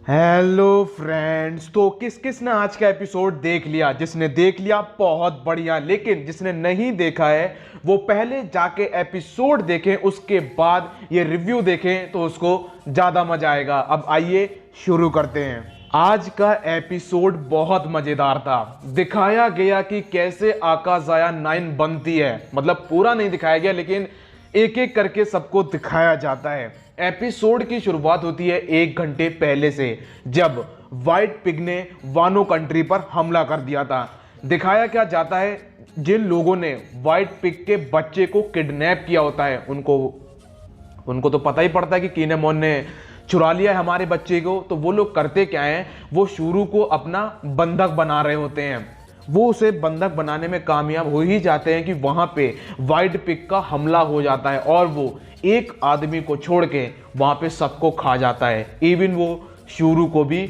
Hello friends. तो किस किस ने आज का एपिसोड देख लिया? जिसने देख लिया बहुत बढ़िया, लेकिन जिसने नहीं देखा है वो पहले जाके एपिसोड देखें, उसके बाद ये रिव्यू देखें तो उसको ज़्यादा मजा आएगा। अब आइए शुरू करते हैं। आज का एपिसोड बहुत मज़ेदार था। दिखाया गया कि कैसे आकाज़ाया 9 बनती है। मतलब पूरा नहीं दिखाया गया, लेकिन एक एक करके सबको दिखाया जाता है। एपिसोड की शुरुआत होती है 1 घंटे पहले से, जब व्हाइट पिग ने वानो कंट्री पर हमला कर दिया था। दिखाया क्या जाता है, जिन लोगों ने व्हाइट पिग के बच्चे को किडनैप किया होता है उनको तो पता ही पड़ता है कि किनेमोन ने चुरा लिया है हमारे बच्चे को। तो वो लोग करते क्या हैं, वो शुरू को अपना बंधक बना रहे होते हैं। वो उसे बंधक बनाने में कामयाब हो ही जाते हैं कि वहां पे व्हाइट पिग का हमला हो जाता है और वो एक आदमी को छोड़ के वहां पे सबको खा जाता है। इवन वो शुरू को भी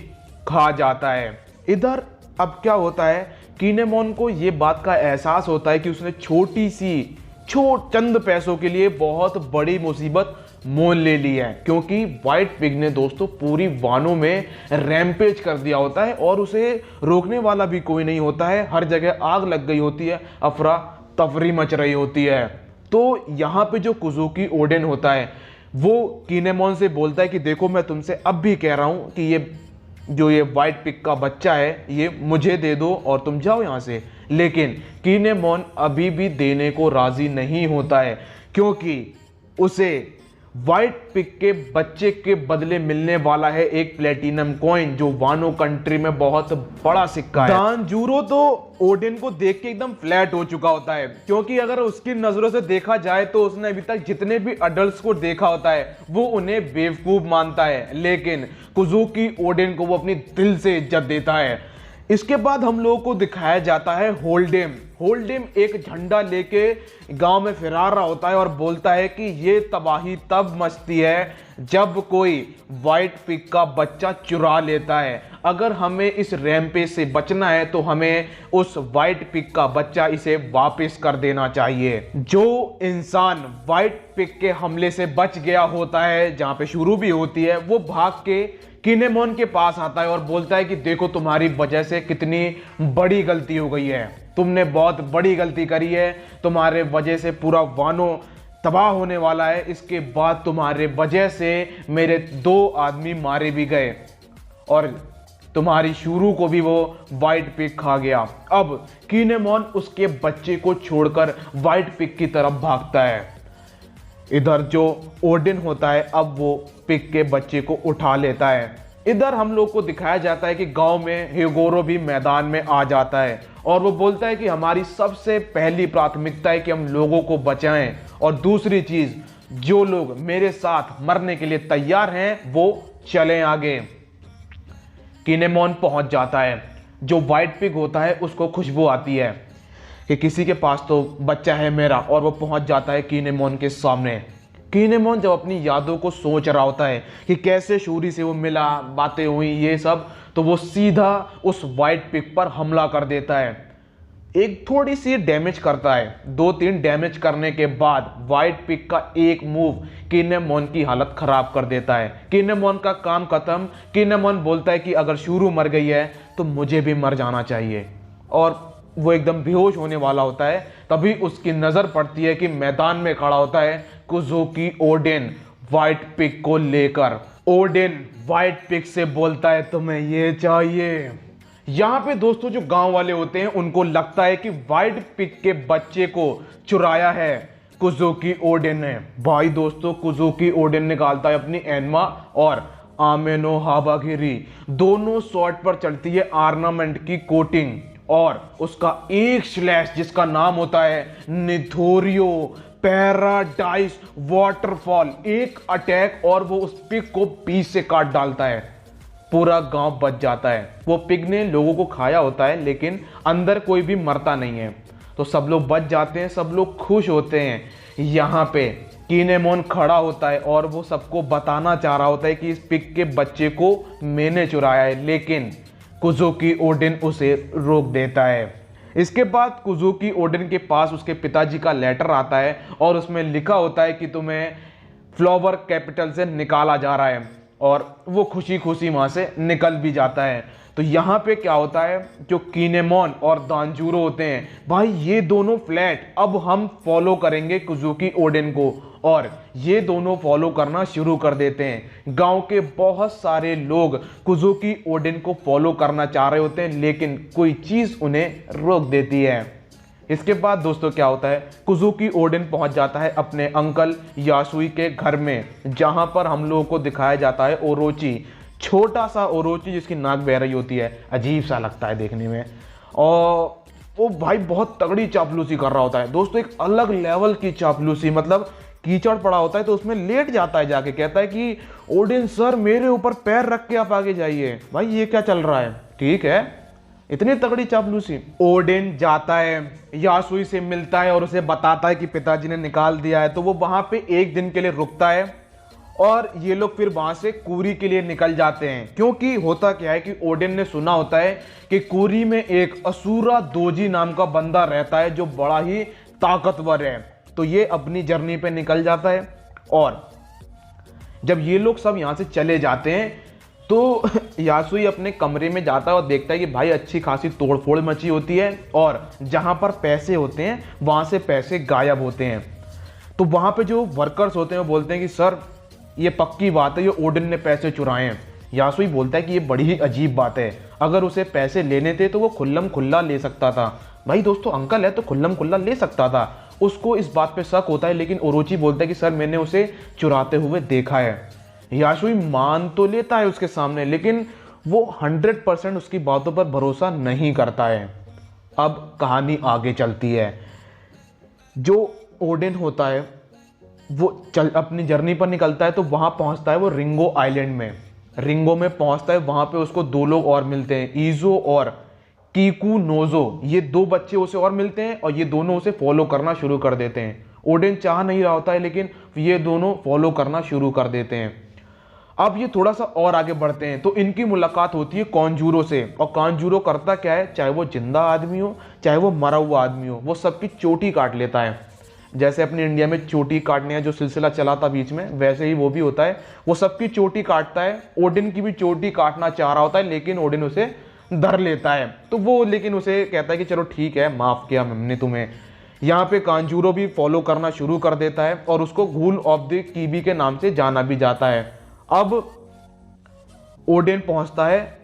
खा जाता है। इधर अब क्या होता है, किनेमोन को ये बात का एहसास होता है कि उसने छोटी सी चंद पैसों के लिए बहुत बड़ी मुसीबत मोल ले ली है, क्योंकि व्हाइट पिग ने दोस्तों पूरी वानों में रैम्पेज कर दिया होता है और उसे रोकने वाला भी कोई नहीं होता है। हर जगह आग लग गई होती है, अफरा तफरी मच रही होती है। तो यहाँ पे जो कुजुकी ओडेन होता है वो किनेमोन से बोलता है कि देखो, मैं तुमसे अब भी कह रहा हूँ कि ये व्हाइट पिग का बच्चा है ये मुझे दे दो और तुम जाओ यहाँ से। लेकिन किनेमोन अभी भी देने को राजी नहीं होता है, क्योंकि उसे व्हाइट पिग के बच्चे के बदले मिलने वाला है एक प्लेटिनम कॉइन, जो वानो कंट्री में बहुत बड़ा सिक्का है। दानजूरो तो ओडेन को देख के एकदम फ्लैट हो चुका होता है, क्योंकि अगर उसकी नजरों से देखा जाए तो उसने अभी तक जितने भी अडल्ट्स को देखा होता है वो उन्हें बेवकूफ मानता है, लेकिन कुजुकी ओडेन को वो अपनी दिल से इज्जत देता है। इसके बाद हम लोगों को दिखाया जाता है होल्डेम। होल्डेम एक झंडा लेके गांव में फिरा रहा होता है और बोलता है कि ये तबाही तब मचती है जब कोई व्हाइट पिग का बच्चा चुरा लेता है। अगर हमें इस रैम्पेज से बचना है तो हमें उस व्हाइट पिग का बच्चा इसे वापस कर देना चाहिए। जो इंसान व्हाइट पिग के हमले से बच गया होता है, जहां पे शुरू भी होती है, वो भाग के किनेमोन के पास आता है और बोलता है कि देखो, तुम्हारी वजह से कितनी बड़ी गलती हो गई है, तुमने बहुत बड़ी गलती करी है, तुम्हारे वजह से पूरा वानो तबाह होने वाला है। इसके बाद तुम्हारे वजह से मेरे 2 आदमी मारे भी गए और तुम्हारी शुरू को भी वो व्हाइट पिग खा गया। अब किनेमोन उसके बच्चे को छोड़कर व्हाइट पिग की तरफ भागता है। इधर जो ओडेन होता है अब वो पिग के बच्चे को उठा लेता है। इधर हम लोग को दिखाया जाता है कि गांव में ह्यूगोरो भी मैदान में आ जाता है और वो बोलता है कि हमारी सबसे पहली प्राथमिकता है कि हम लोगों को बचाएं, और दूसरी चीज, जो लोग मेरे साथ मरने के लिए तैयार हैं वो चलें आगे। किनेमोन पहुंच जाता है। जो व्हाइट पिग होता है उसको खुशबू आती है कि किसी के पास तो बच्चा है मेरा, और वो पहुंच जाता है किनेमोन के सामने। किनेमोन जब अपनी यादों को सोच रहा होता है कि कैसे शूरी से वो मिला, बातें हुई, ये सब, तो वो सीधा उस व्हाइट पिग पर हमला कर देता है। एक थोड़ी सी डैमेज करता है। 2-3 डैमेज करने के बाद व्हाइट पिग का एक मूव किनेमोन की हालत खराब कर देता है। किनेमोन का काम खत्म। किनेमोन बोलता है कि अगर शुरू मर गई है तो मुझे भी मर जाना चाहिए, और वो एकदम बेहोश होने वाला होता है। तभी उसकी नजर पड़ती है कि मैदान में खड़ा होता है कुजुकी ओडेन व्हाइट पिग को लेकर। ओडेन व्हाइट पिग से बोलता है तुम्हें ये चाहिए। यहां पे दोस्तों जो गांव वाले होते हैं उनको लगता है कि व्हाइट पिग के बच्चे को चुराया है कुजुकी ओडेन ने। भाई दोस्तों, कुजुकी ओडेन निकालता है अपनी एनमा और आमेनो हाबागिरी। दोनों शॉट पर चलती है आर्नामेंट की कोटिंग, और उसका एक स्लैश जिसका नाम होता है निथोरियो पैराडाइस वाटरफॉल, एक अटैक और वो उस पिग को बीच से काट डालता है। पूरा गांव बच जाता है। वो पिग ने लोगों को खाया होता है, लेकिन अंदर कोई भी मरता नहीं है, तो सब लोग बच जाते हैं, सब लोग खुश होते हैं। यहाँ पे किनेमोन खड़ा होता है और वो सबको बताना चाह रहा होता है कि इस पिग के बच्चे को मैंने चुराया है, लेकिन कुजुकी ओडेन उसे रोक देता है। इसके बाद कुजुकी ओडेन के पास उसके पिताजी का लेटर आता है और उसमें लिखा होता है कि तुम्हें फ्लावर कैपिटल से निकाला जा रहा है और वो खुशी खुशी वहाँ से निकल भी जाता है। तो यहाँ पे क्या होता है, जो किनेमोन और दांजूरो होते हैं भाई, ये दोनों फ्लैट अब हम फॉलो करेंगे कुजुकी ओडेन को, और ये दोनों फॉलो करना शुरू कर देते हैं। गांव के बहुत सारे लोग कुजुकी ओडेन को फॉलो करना चाह रहे होते हैं, लेकिन कोई चीज़ उन्हें रोक देती है। इसके बाद दोस्तों क्या होता है, कुजुकी ओडेन पहुंच जाता है अपने अंकल यासुई के घर में, जहां पर हम लोगों को दिखाया जाता है ओरोची, छोटा सा ओरोची जिसकी नाक बह रही होती है, अजीब सा लगता है देखने में, और वो भाई बहुत तगड़ी चापलूसी कर रहा होता है दोस्तों, एक अलग लेवल की चापलूसी। मतलब कीचड़ पड़ा होता है तो उसमें लेट जाता है जाके, कहता है कि ओडेन सर मेरे ऊपर पैर रख के आप आगे जाइए। भाई ये क्या चल रहा है, ठीक है, इतनी तगड़ी चापलूसी। ओडेन जाता है, यासुई से मिलता है और उसे बताता है कि पिताजी ने निकाल दिया है। तो वो वहां पे एक दिन के लिए रुकता है और ये लोग फिर वहां से कुरी के लिए निकल जाते हैं, क्योंकि होता क्या है कि ओडेन ने सुना होता है कि कुरी में एक असुरा दोजी नाम का बंदा रहता है जो बड़ा ही ताकतवर है। तो ये अपनी जर्नी पे निकल जाता है, और जब ये लोग सब यहाँ से चले जाते हैं तो यासुई अपने कमरे में जाता है और देखता है कि भाई अच्छी खासी तोड़फोड़ मची होती है, और जहाँ पर पैसे होते हैं वहाँ से पैसे गायब होते हैं। तो वहाँ पे जो वर्कर्स होते हैं वो बोलते हैं कि सर ये पक्की बात है, ये ओडेन ने पैसे चुराए हैं। यासुई बोलता है कि ये बड़ी ही अजीब बात है, अगर उसे पैसे लेने थे तो वो खुल्लम खुल्ला ले सकता था। भाई दोस्तों अंकल है तो खुल्लम खुल्ला ले सकता था। उसको इस बात पे शक होता है, लेकिन ओरोची बोलता है कि सर मैंने उसे चुराते हुए देखा है। यासुई मान तो लेता है उसके सामने, लेकिन वो 100% उसकी बातों पर भरोसा नहीं करता है। अब कहानी आगे चलती है। जो ओडेन होता है वो अपनी जर्नी पर निकलता है, तो वहां पहुंचता है वो रिंगो आइलैंड में। रिंगो में पहुंचता है, वहां पे उसको दो लोग और मिलते हैं, ईजो और कीकू नोजो। ये दो बच्चे उसे और मिलते हैं और ये दोनों उसे फॉलो करना शुरू कर देते हैं। ओडेन चाह नहीं रहा होता है, लेकिन ये दोनों फॉलो करना शुरू कर देते हैं। अब ये थोड़ा सा और आगे बढ़ते हैं तो इनकी मुलाकात होती है कांजूरो से, और कांजूरो करता क्या है, चाहे वो जिंदा आदमी हो चाहे वो मरा हुआ आदमी हो, वो सबकी चोटी काट लेता है। जैसे अपने इंडिया में चोटी काटने का जो सिलसिला चला था बीच में, वैसे ही वो भी होता है, वो सबकी चोटी काटता है। ओडेन की भी चोटी काटना चाह रहा होता है, लेकिन ओडेन उसे धर लेता है। तो वो लेकिन उसे कहता है कि चलो ठीक है, माफ किया हमने तुम्हें। यहाँ पे कांजूरो भी फॉलो करना शुरू कर देता है और उसको घूल ऑफ द कीबी के नाम से जाना भी जाता है। अब ओडेन पहुंचता है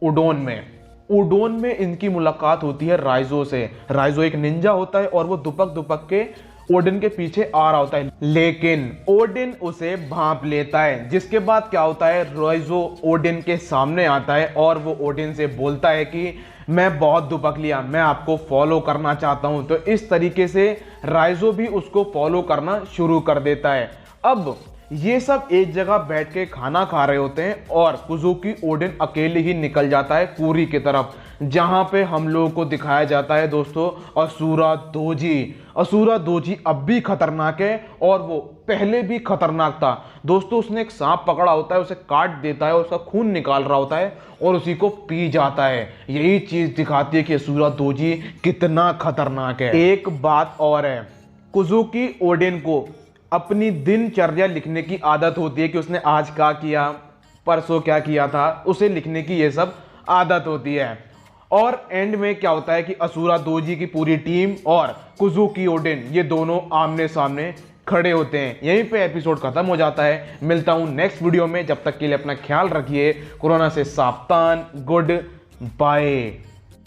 उडोन में। उडोन में इनकी मुलाकात होती है राइजो से। राइजो एक निंजा होता है और वो दुपक दुपक के ओडेन के पीछे आ रहा होता है, लेकिन ओडेन उसे भांप लेता है। जिसके बाद क्या होता है, राइजो ओडेन के सामने आता है और वो ओडेन से बोलता है कि मैं बहुत दुपक लिया, मैं आपको फॉलो करना चाहता हूं। तो इस तरीके से राइजो भी उसको फॉलो करना शुरू कर देता है। अब ये सब एक जगह बैठ के खाना खा रहे होते हैं और कुजुकी ओडेन अकेले ही निकल जाता है कुरी की तरफ, जहां पे हम लोगों को दिखाया जाता है दोस्तों असुरा दोजी। असुरा दोजी अब भी खतरनाक है और वो पहले भी खतरनाक था दोस्तों। उसने एक सांप पकड़ा होता है, उसे काट देता है, उसका खून निकाल रहा होता है और उसी को पी जाता है। यही चीज दिखाती है कि असुरा दोजी कितना खतरनाक है। एक बात और है, कुजुकी ओडेन को अपनी दिनचर्या लिखने की आदत होती है कि उसने आज क्या किया, परसों क्या किया था, उसे लिखने की ये सब आदत होती है। और एंड में क्या होता है कि असुरा दोजी की पूरी टीम और कुजुकी ओडेन ये दोनों आमने सामने खड़े होते हैं। यहीं पे एपिसोड खत्म हो जाता है। मिलता हूं नेक्स्ट वीडियो में, जब तक के लिए अपना ख्याल रखिए, कोरोना से सावधान, गुड बाय।